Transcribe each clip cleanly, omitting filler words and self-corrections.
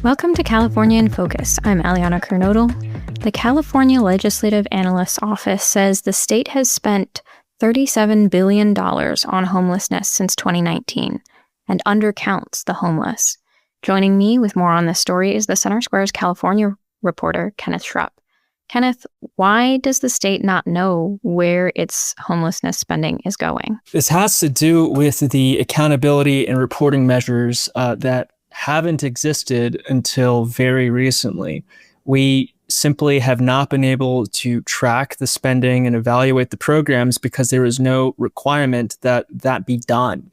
Welcome to California in Focus. I'm Aliana Kernodle. The California Legislative Analyst's Office says the state has spent $37 billion on homelessness since 2019 and undercounts the homeless. Joining me with more on this story is the Center Square's California reporter, Kenneth Schrupp. Kenneth, why does the state not know where its homelessness spending is going? This has to do with the accountability and reporting measures that haven't existed until very recently. We simply have not been able to track the spending and evaluate the programs because there is no requirement that that be done.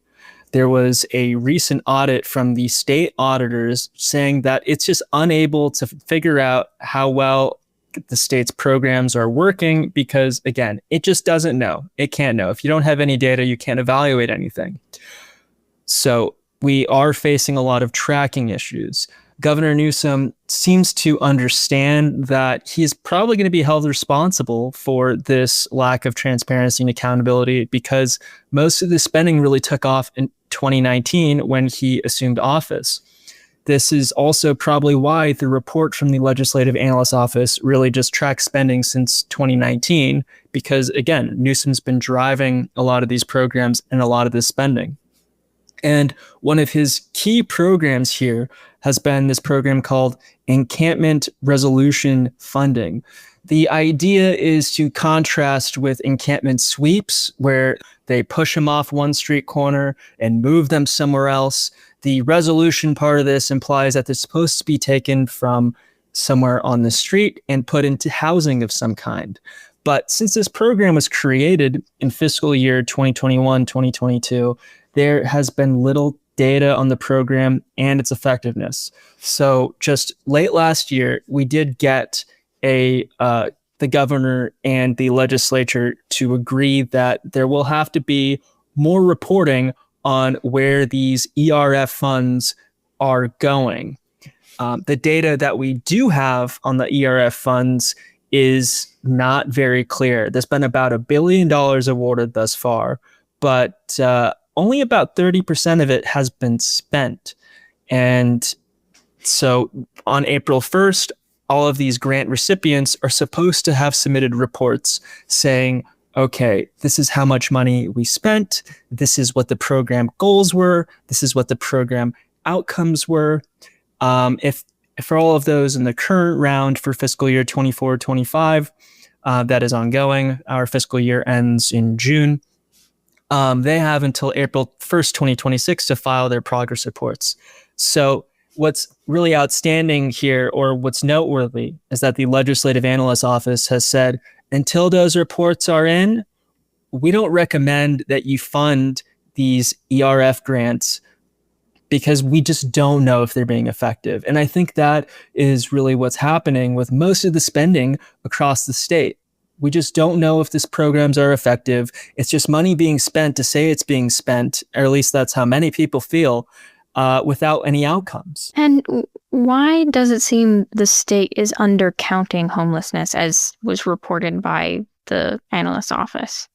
There was a recent audit from the state auditors saying that it's just unable to figure out how well the state's programs are working because, again, it just doesn't know. It can't know. If you don't have any data, you can't evaluate anything. So we are facing a lot of tracking issues. Governor Newsom seems to understand that he's probably going to be held responsible for this lack of transparency and accountability because most of the spending really took off in 2019 when he assumed office. This is also probably why the report from the Legislative Analyst's Office really just tracks spending since 2019, because, again, Newsom's been driving a lot of these programs and a lot of this spending. And one of his key programs here has been this program called Encampment Resolution Funding. The idea is to contrast with encampment sweeps, where they push them off one street corner and move them somewhere else. The resolution part of this implies that they're supposed to be taken from somewhere on the street and put into housing of some kind. But since this program was created in fiscal year 2021-2022, there has been little data on the program and its effectiveness. So just late last year, we did get the governor and the legislature to agree that there will have to be more reporting on where these ERF funds are going. The data that we do have on the ERF funds is not very clear. There's been about $1 billion awarded thus far, but only about 30% of it has been spent. And so on April 1st, all of these grant recipients are supposed to have submitted reports saying, okay, this is how much money we spent. This is what the program goals were. This is what the program outcomes were. If for all of those in the current round for fiscal year 24-25, that is ongoing, our fiscal year ends in June. They have until April 1st, 2026 to file their progress reports. So what's really outstanding here, or what's noteworthy, is that the Legislative Analyst's Office has said, until those reports are in, we don't recommend that you fund these ERF grants because we just don't know if they're being effective. And I think that is really what's happening with most of the spending across the state. We just don't know if these programs are effective. It's just money being spent to say it's being spent, or at least that's how many people feel, without any outcomes. And why does it seem the state is undercounting homelessness, as was reported by the analyst's office?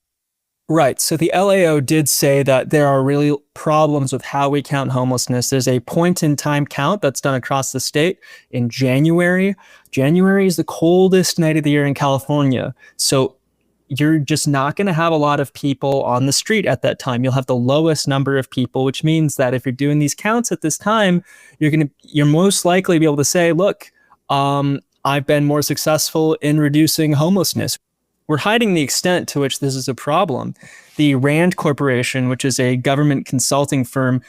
Right. So the LAO did say that there are really problems with how we count homelessness. There's a point-in-time count that's done across the state in January. January is the coldest night of the year in California. So you're just not going to have a lot of people on the street at that time. You'll have the lowest number of people, which means that if you're doing these counts at this time, you're most likely to be able to say, look, I've been more successful in reducing homelessness. We're hiding the extent to which this is a problem. The RAND Corporation, which is a government consulting firm,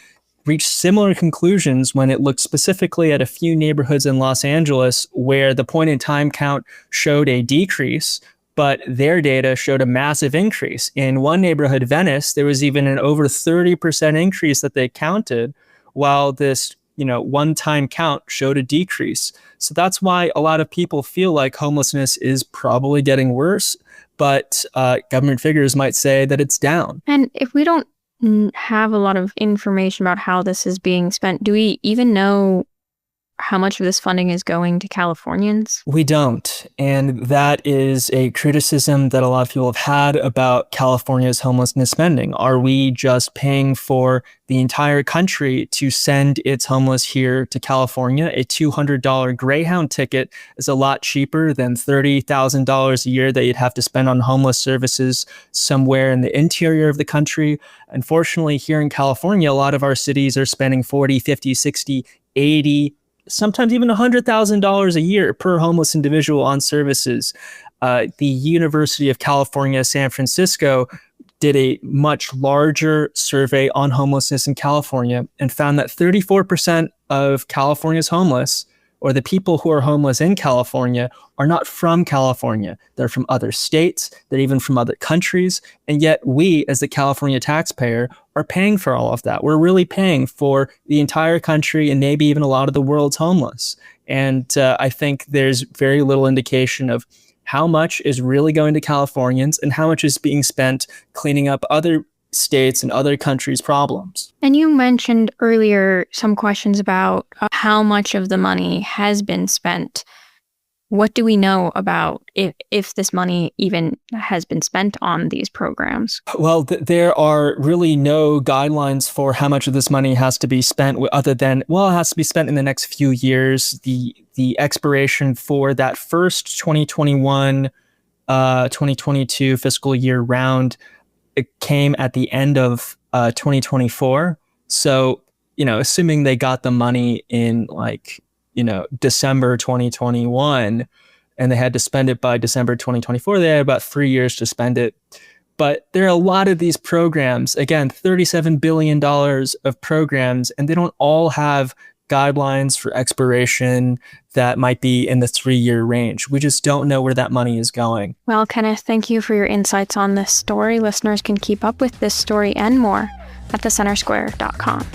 reached similar conclusions when it looked specifically at a few neighborhoods in Los Angeles where the point-in-time count showed a decrease, but their data showed a massive increase. In one neighborhood, Venice, there was even an over 30% increase that they counted, while this one-time count showed a decrease. So that's why a lot of people feel like homelessness is probably getting worse, but government figures might say that it's down. And if we don't have a lot of information about how this is being spent, do we even know how much of this funding is going to Californians? We don't. And that is a criticism that a lot of people have had about California's homelessness spending. Are we just paying for the entire country to send its homeless here to California? A $200 Greyhound ticket is a lot cheaper than $30,000 a year that you'd have to spend on homeless services somewhere in the interior of the country. Unfortunately, here in California, a lot of our cities are spending 40, 50, 60, 80, sometimes even $100,000 a year per homeless individual on services. The University of California, San Francisco did a much larger survey on homelessness in California and found that 34% of California's homeless, or the people who are homeless in California, are not from California. They're from other states, they're even from other countries, and yet we, as the California taxpayer, are paying for all of that. We're really paying for the entire country and maybe even a lot of the world's homeless. And I think there's very little indication of how much is really going to Californians and how much is being spent cleaning up other states and other countries' problems. And you mentioned earlier some questions about how much of the money has been spent. What do we know about if this money even has been spent on these programs? Well, there are really no guidelines for how much of this money has to be spent other than, well, it has to be spent in the next few years. The expiration for that first 2021, 2022 fiscal year round, it came at the end of 2024. So, assuming they got the money in December 2021 and they had to spend it by December 2024, they had about 3 years to spend it. But there are a lot of these programs, again, $37 billion of programs, and they don't all have guidelines for expiration that might be in the 3-year range. We just don't know where that money is going. Well, Kenneth, thank you for your insights on this story. Listeners can keep up with this story and more at thecentersquare.com.